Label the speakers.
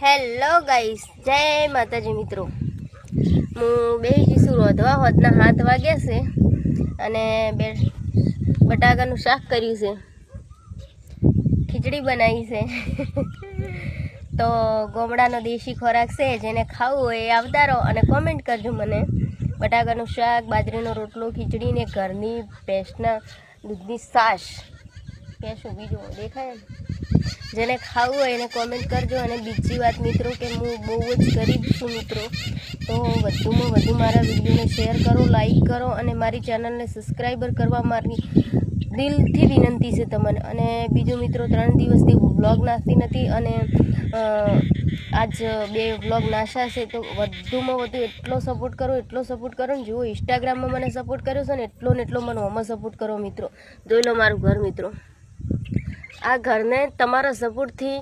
Speaker 1: Hello guys, જય માતાજી મિત્રો। હું બે જીસુ રોધવા હોતના 7 વાગ્યા છે અને બટાકાનું શાક કર્યું છે, ખીચડી બનાવી છે। તો ગોમડાનો દેશી ખોરાક છે, જેને ખાવું હોય એ આવતા રહો અને કોમેન્ટ કરજો મને। બટાકાનું શાક, બાજરીનો રોટલો, ખીચડી ને ઘરની ભેંસના દૂધની છાશ, ભેંસું બીજું દેખાય ને, જેને ખાવું હોય એને કોમેન્ટ કરજો। અને બીજી વાત મિત્રો કે હું બહુ જ ગરીબ છું મિત્રો, તો વધુમાં વધુ મારા વિડીયોને શેર કરો, લાઈક કરો અને મારી ચેનલને સબસ્ક્રાઈબર કરવા મારી દિલથી વિનંતી છે તમને। અને બીજું મિત્રો, 3 દિવસથી વ્લોગ નાખતી નથી અને આજ 2 વ્લોગ નાખ્યા છે, તો વધુમાં વધુ એટલો સપોર્ટ કરો ને, જુઓ ઇન્સ્ટાગ્રામમાં મને સપોર્ટ કર્યો છે ને એટલો મને આમાં સપોર્ટ કરો મિત્રો। જોઈ લો મારું ઘર મિત્રો, આ ઘરને તમારા સપોર્ટથી